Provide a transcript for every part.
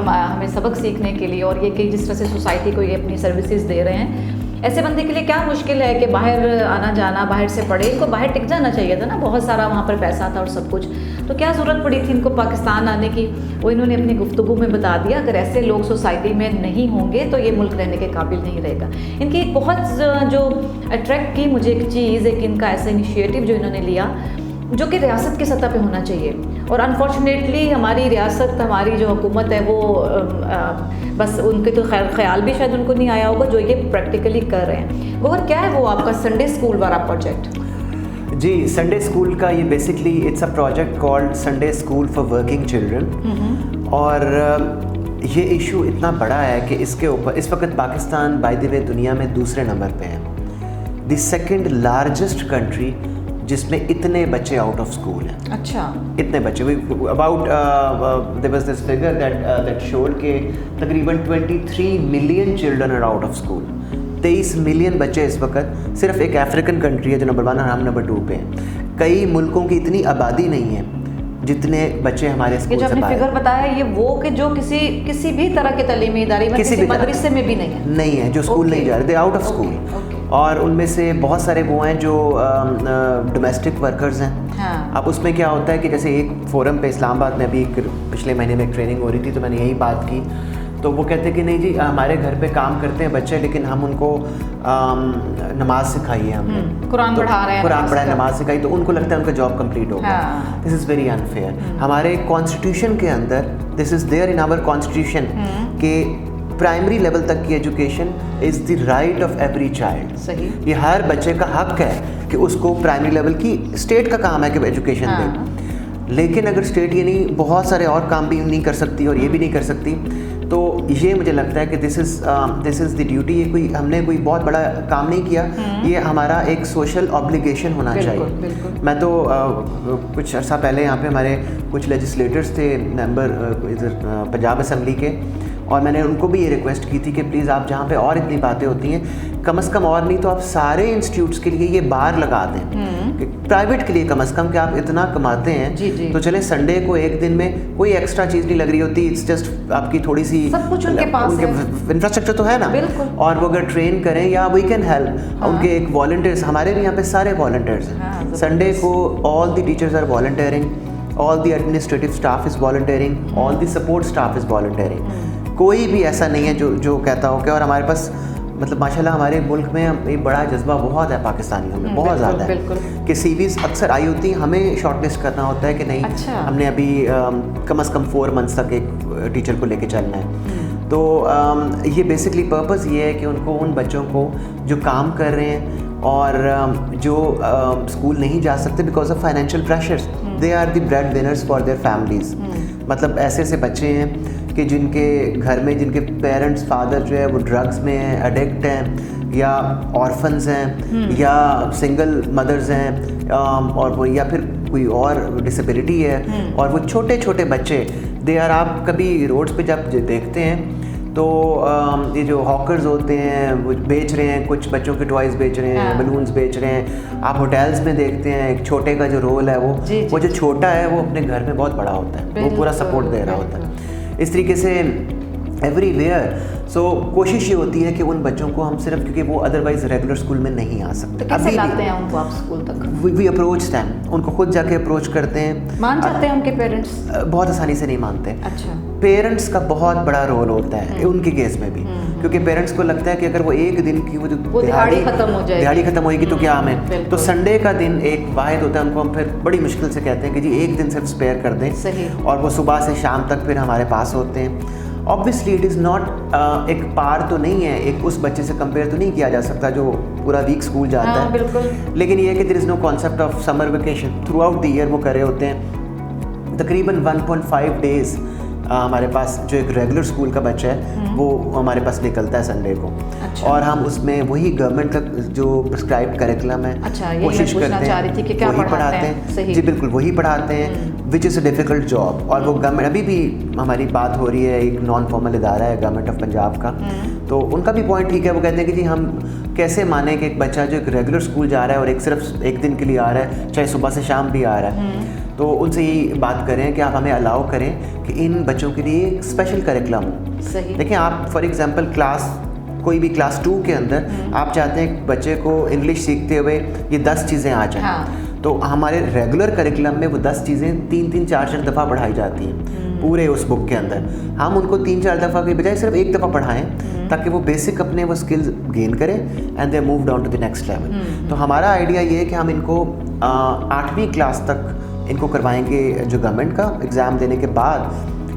हमें सबक सीखने के लिए, और ये कि जिस तरह से सोसाइटी को ये अपनी सर्विसेज दे रहे हैं, ऐसे बंदे के लिए क्या मुश्किल है कि बाहर आना जाना, बाहर से पढ़े, इनको बाहर टिक जाना चाहिए था ना, बहुत सारा वहाँ पर पैसा था और सब कुछ, तो क्या ज़रूरत पड़ी थी इनको पाकिस्तान आने की? वो इन्होंने अपनी गुफ्तगू में बता दिया, अगर ऐसे लोग सोसाइटी में नहीं होंगे तो ये मुल्क रहने के काबिल नहीं रहेगा। इनकी एक बहुत जो अट्रैक्ट की मुझे एक चीज़, एक इनका ऐसा इनिशिएटिव जो इन्होंने लिया, जो कि रियासत की सतह पे होना चाहिए, और अनफॉर्चुनेटली हमारी रियासत, हमारी जो हुकूमत है वो बस उनके तो ख्याल भी शायद उनको नहीं आया होगा जो ये प्रैक्टिकली कर रहे हैं। गौहर, क्या है वो आपका संडे स्कूल वाला प्रोजेक्ट? जी, संडे स्कूल का ये basically it's a project called Sunday school for working children, और ये इशू इतना बड़ा है कि इसके ऊपर इस वक्त पाकिस्तान बाय द वे दुनिया में दूसरे नंबर पे है, द सेकंड लार्जेस्ट कंट्री जिसमें इतने बच्चे आउट ऑफ स्कूल हैं। अच्छा, इतने बच्चे, about there was this figure that showed के तकरीबन 23 million children are out of school. 23 million बच्चे इस वक्त, सिर्फ एक अफ्रीकन कंट्री है जो नंबर 1 और हम नंबर 2 पे हैं। कई मुल्कों की इतनी आबादी नहीं है जितने बच्चे हमारे स्कूल से बाहर। ये जो आपने फिगर बताया, ये वो कि जो किसी भी तरह के तालीमी इदारे में, किसी मदरसे में भी नहीं है जो स्कूल नहीं जा रहे, दे आउट ऑफ स्कूल। और उनमें से बहुत सारे वो हैं जो डोमेस्टिक वर्कर्स हैं। हाँ। अब उसमें क्या होता है कि जैसे एक फोरम पे इस्लामाबाद में अभी पिछले महीने में एक ट्रेनिंग हो रही थी, तो मैंने यही बात की, तो वो कहते कि नहीं जी, हमारे घर पे काम करते हैं बच्चे, लेकिन हम उनको नमाज सिखाई है, हमने कुरान पढ़ा रहे हैं, कुरान पढ़ाए, नमाज सिखाई, तो उनको लगता है उनका जॉब कंप्लीट हो गया। This is very unfair. हमारे कॉन्स्टिट्यूशन के अंदर this is there in our constitution के प्राइमरी लेवल तक की education is the right of every child. सही, ये हर बच्चे का हक है कि उसको प्राइमरी लेवल की, स्टेट का काम है कि एजुकेशन दे, लेकिन अगर स्टेट ये नहीं, बहुत सारे और काम भी नहीं कर सकती और ये भी नहीं कर सकती, तो ये मुझे लगता है कि दिस इज़ द ड्यूटी। ये कोई हमने कोई बहुत बड़ा काम नहीं किया, ये हमारा एक सोशल ऑब्लिगेशन होना चाहिए। मैं तो कुछ अर्सा पहले यहाँ पे हमारे कुछ लेजिस्लेटर्स थे, मेंबर इधर पंजाब असम्बली के, और मैंने उनको भी ये रिक्वेस्ट की थी कि प्लीज़ आप जहाँ पे और इतनी बातें होती हैं, कम से कम और नहीं तो आप सारे इंस्टीट्यूट्स के लिए ये बार लगा दें, प्राइवेट के लिए कम से कम, कि आप इतना कमाते हैं तो चले संडे को एक दिन में कोई एक्स्ट्रा चीज़ नहीं लग रही होती, इट्स जस्ट आपकी थोड़ी सी, सब कुछ उनके पास है, इंफ्रास्ट्रक्चर तो है ना, और वो अगर ट्रेन करें या वी कैन हेल्प, उनके एक वॉलंटियर्स, हमारे भी यहाँ पे सारे वॉलंटियर्स हैं। संडे को all the teachers are volunteering, all the administrative staff is volunteering, all the support staff is volunteering. कोई भी ऐसा नहीं है जो कहता हो कि, और हमारे पास मतलब माशाल्लाह हमारे मुल्क में एक बड़ा जज्बा बहुत है पाकिस्तानियों में, बहुत ज़्यादा है कि सीवीज़ अक्सर आई होती हैं, हमें शॉर्टलिस्ट करना होता है कि नहीं, अच्छा। हमने अभी कम से कम 4 मंथ्स तक एक टीचर को लेके चलना है। तो ये बेसिकली पर्पस ये है कि उनको, उन बच्चों को जो काम कर रहे हैं और जो स्कूल नहीं जा सकते because of financial pressures, they are the bread winners for their families. मतलब ऐसे ऐसे बच्चे हैं कि जिनके घर में, जिनके पेरेंट्स, फादर जो है वो ड्रग्स में हैं, एडिक्ट हैं, या ऑर्फन्स हैं, या सिंगल मदर्स हैं, और वो या फिर कोई और डिसेबिलिटी है, और वो छोटे छोटे बच्चे, दे आर, आप कभी रोड्स पे जब देखते हैं तो ये जो हॉकर्स होते हैं वो बेच रहे हैं, कुछ बच्चों के टॉयज़ बेच रहे हैं, बलून्स बेच रहे हैं। आप होटल्स में देखते हैं एक छोटे का जो रोल है वो जो छोटा है वो अपने घर में बहुत बड़ा होता है, वो पूरा सपोर्ट दे रहा होता है। इस तरीके से एवरीवेयर। सो कोशिश ये होती है कि उन बच्चों को हम सिर्फ, क्योंकि वो अदरवाइज रेगुलर स्कूल में नहीं आ सकते, तो कैसे लाते हैं उनको आप स्कूल तक? वी अप्रोच देम, उनको खुद जाके अप्रोच करते हैं। मान जाते हैं उनके पेरेंट्स? बहुत आसानी से नहीं मानते। अच्छा। पेरेंट्स का बहुत बड़ा रोल होता है उनके केस में भी, क्योंकि पेरेंट्स को लगता है कि अगर वो एक दिन की वो दिहाड़ी खत्म होगी तो क्या हमें, तो संडे का दिन एक वाहिद होता है, उनको हम फिर बड़ी मुश्किल से कहते हैं कि जी एक दिन सिर्फ स्पेयर कर दें, और वो सुबह से शाम तक फिर हमारे पास होते हैं। ऑब्वियसली इट इज़ नॉट एक पार तो नहीं है, एक उस बच्चे से कंपेयर तो नहीं किया जा सकता जो पूरा वीक स्कूल जाता है, बिल्कुल। लेकिन ये है कि there is no concept of summer vacation, throughout the year वो कर रहे होते हैं। तकरीबन 1.5 डेज़ हमारे पास जो एक रेगुलर स्कूल का बच्चा है वो हमारे पास निकलता है संडे को। अच्छा। और हम उसमें वही गवर्नमेंट का जो प्रिस्क्राइब करिकुलम है, अच्छा, कोशिश करते हैं वही पढ़ाते हैं। जी बिल्कुल, वही पढ़ाते हैं, which is a difficult job. और वो गवर्नमेंट, अभी भी हमारी बात हो रही है, एक नॉन फॉर्मल इदारा है गवर्नमेंट ऑफ पंजाब का, तो उनका भी पॉइंट ठीक है। वो कहते हैं कि जी हम कैसे माने कि एक बच्चा जो एक रेगुलर स्कूल जा रहा है और एक सिर्फ एक दिन के लिए आ रहा है, चाहे सुबह से शाम भी आ रहा है, तो उनसे यही बात करें कि आप हमें अलाउ करें कि इन बच्चों के लिए स्पेशल करिकुलम हो। सही। देखिए आप फॉर एग्जांपल कोई भी क्लास 2 के अंदर आप चाहते हैं कि बच्चे को इंग्लिश सीखते हुए ये 10 चीज़ें आ जाएं। हाँ। तो हमारे रेगुलर करिकुलम में वो 10 चीज़ें 3-3, 4-4 दफ़ा पढ़ाई जाती हैं पूरे उस बुक के अंदर। हम उनको 3-4 दफ़ा की बजाय सिर्फ 1 दफ़ा पढ़ाएं ताकि वो बेसिक अपने वो स्किल्स गेन करें and they move down to the next level. तो हमारा आइडिया ये है कि हम इनको 8वीं क्लास तक इनको करवाएंगे जो गवर्नमेंट का एग्ज़ाम देने के बाद,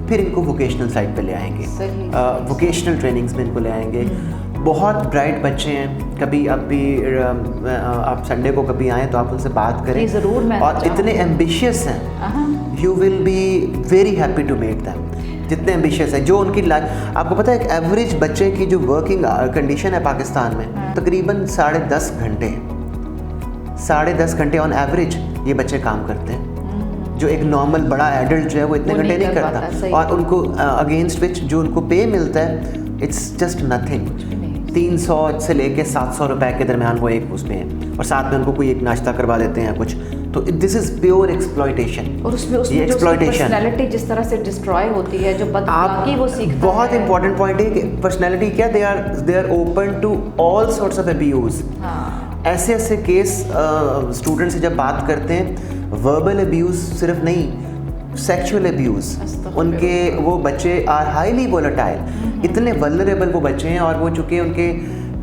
फिर इनको वोकेशनल साइड पे ले आएंगे, वोकेशनल ट्रेनिंग्स में इनको ले आएंगे। बहुत ब्राइट बच्चे हैं, कभी आप संडे को कभी आएँ तो आप उनसे बात करें ज़रूर। मैं और इतने एम्बिशियस हैं, you will be very happy to meet them. जितने एम्बिशियस हैं, जो उनकी लाइफ, आपको पता है एक एवरेज बच्चे की जो वर्किंग कंडीशन है पाकिस्तान में तकरीबन 10.5 घंटे, 10.5 घंटे ऑन एवरेज ये बच्चे काम करते हैं। जो एक नॉर्मल बड़ा एडल्ट जो है वो इतने घंटे नहीं करता, और उनको अगेंस्ट विच जो उनको पे मिलता है इट्स जस्ट नथिंग। 300 से लेके 700 रुपए के दरमियान वो एक उसमें है, और साथ में उनको कोई एक नाश्ता करवा देते हैं कुछ। तो दिस इज प्योर एक्सप्लॉयटेशन। और उसमें पर्सनैलिटी जिस तरह से डिस्ट्रॉय होती है, जो बदअखलाकी वो सीखता है। बहुत इंपॉर्टेंट पॉइंट है कि पर्सनैलिटी क्या, they are open to all sorts of abuse. ऐसे केस स्टूडेंट से जब बात करते हैं, वर्बल अब्यूज सिर्फ नहीं, सेक्सुअल अब्यूज, उनके वो बच्चे आर हाईली वोलेटाइल, इतने वल्नरेबल वो बच्चे हैं, और वो चूँकि उनके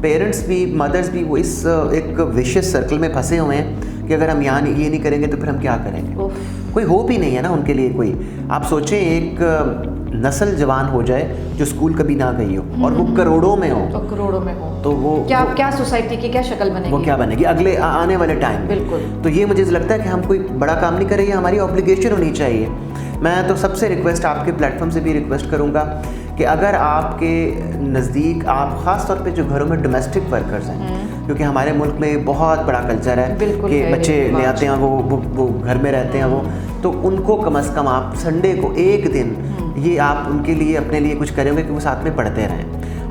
पेरेंट्स भी, मदर्स भी, वो इस एक विशियस सर्कल में फंसे हुए हैं कि अगर हम यहाँ ये नहीं करेंगे तो फिर हम क्या करेंगे। कोई होप ही नहीं है ना उनके लिए कोई। आप सोचें एक नस्ल जवान हो जाए जो स्कूल कभी ना गई हो और वो करोड़ों में हो, तो वो क्या सोसाइटी की क्या शक्ल बनेगी, वो क्या बनेगी अगले आने वाले टाइम। बिल्कुल। तो ये मुझे लगता है कि हम कोई बड़ा काम नहीं कर रहे, हमारी ऑब्लिगेशन होनी चाहिए। मैं तो सबसे रिक्वेस्ट, आपके प्लेटफॉर्म से भी रिक्वेस्ट करूँगा कि अगर आपके नज़दीक, आप ख़ास तौर पे जो घरों में डोमेस्टिक वर्कर्स हैं, क्योंकि हमारे मुल्क में बहुत बड़ा कल्चर है कि बच्चे ले आते हैं, वो घर में रहते हैं, वो तो उनको कम से कम आप संडे को एक दिन ये आप उनके लिए, अपने लिए कुछ करेंगे कि वो साथ में पढ़ते रहें,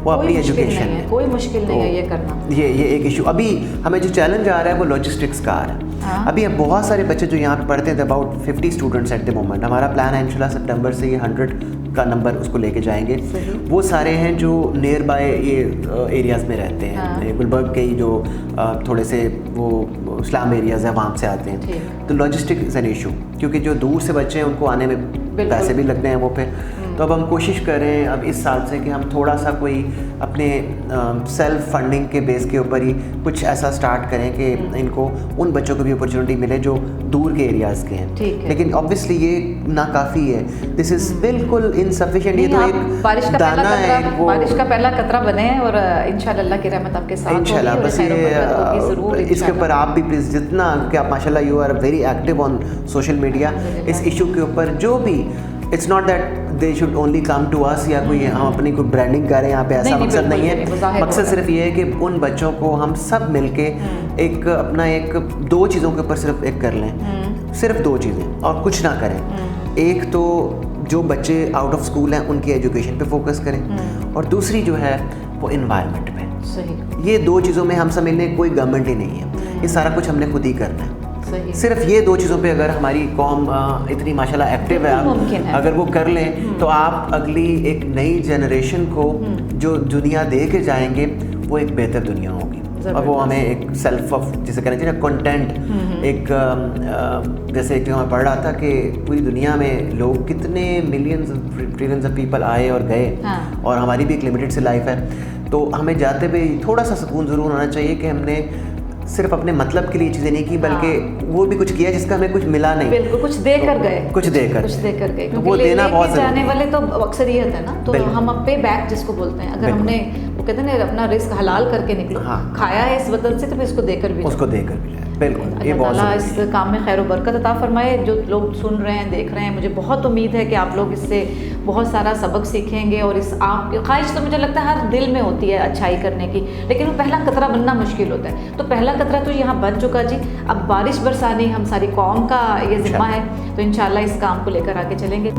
वो अपनी एजुकेशन है। कोई मुश्किल नहीं है ये करना। ये एक इशू अभी हमें जो चैलेंज आ रहा है वो लॉजिस्टिक्स का आ रहा है। अभी अब बहुत सारे बच्चे जो यहाँ पे पढ़ते हैं, about 50 students at the moment. हमारा प्लान है इंशाल्लाह सितंबर से ये 100 का नंबर उसको लेके जाएंगे। वो सारे हैं जो नियर बाय ये एरियाज़ में रहते हैं, गुलबर्ग के ही जो थोड़े से वो स्लम एरियाज़ हैं वहाँ से आते हैं। तो लॉजिस्टिक इज़ एन इशू, क्योंकि जो दूर से बच्चे हैं उनको आने में पैसे भी लगते हैं वो पे। तो अब हम कोशिश कर रहे हैं अब इस साल से कि हम थोड़ा सा कोई अपने सेल्फ फंडिंग के बेस के ऊपर ही कुछ ऐसा स्टार्ट करें कि इनको उन बच्चों को भी अपॉर्चुनिटी मिले जो दूर के एरियाज़ के हैं। लेकिन ऑब्वियसली ये नाकाफ़ी है, दिस इज़ बिल्कुल इनसफिशिएंट। ये तो एक दाना है, वो बारिश का पहला कतरा बने हैं, और इंशाल्लाह अल्लाह की रहमत आपके साथ इंशाल्लाह। बस ये इसके ऊपर आप भी प्लीज़, जितना कि आप माशाल्लाह you are very active on social media, इस इशू के ऊपर जो भी, it's not that they should only come to us या कोई हम अपनी कोई ब्रांडिंग करें यहाँ पे, ऐसा मकसद नहीं है। मकसद सिर्फ ये है कि उन बच्चों को हम सब मिलके एक अपना एक 2 चीज़ों के ऊपर सिर्फ एक कर लें, सिर्फ 2 चीज़ें, और कुछ ना करें। एक तो जो बच्चे आउट ऑफ स्कूल हैं उनकी एजुकेशन पे फोकस करें, और दूसरी जो है वो इन्वायरमेंट पे। सही। ये 2 चीज़ों में हम समझने कोई गवर्नमेंट ही नहीं है, ये सारा कुछ हमने खुद ही करना है। सिर्फ ये 2 चीज़ों पे अगर हमारी कौम इतनी माशाल्लाह एक्टिव है, अगर वो कर लें तो आप अगली एक नई जनरेशन को जो दुनिया दे के जाएंगे वो एक बेहतर दुनिया होगी। और वो हमें एक सेल्फ ऑफ, जिसे कहना चाहिए ना, कंटेंट, एक जैसे कि मैं पढ़ रहा था कि पूरी दुनिया में लोग कितने मिलियंस ट्रिलियंस ऑफ पीपल आए और गए, और हमारी भी एक लिमिटेड सी लाइफ है। तो हमें जाते हुए थोड़ा सा सुकून ज़रूर होना चाहिए कि हमने सिर्फ अपने मतलब के लिए चीज़ें नहीं की, बल्कि वो भी कुछ किया जिसका हमें कुछ मिला नहीं। बिल्कुल, कुछ देकर गए, कुछ देकर गए। तो वो देना बहुत ज़रूरी है। जाने वाले तो अक्सरियत है ना, तो हम अब पे बैक जिसको बोलते हैं, अगर हमने वो कहते हैं ना अपना रिस्क हलाल करके निकलो, खाया है इस वतन से तो फिर उसको देकर भी बिल्कुल। ये बहुत इस काम में खैर बरकत अता फरमाए। जो लोग सुन रहे हैं, देख रहे हैं, मुझे बहुत उम्मीद है कि आप लोग इससे बहुत सारा सबक सीखेंगे, और इस आपकी ख्वाहिश तो मुझे लगता है हर दिल में होती है अच्छाई करने की, लेकिन वो पहला कतरा बनना मुश्किल होता है। तो पहला कतरा तो यहाँ बन चुका जी, अब बारिश बरसानी हम सारी कौम का ये जिम्मा है, तो इंशाल्लाह इस काम को लेकर आगे चलेंगे।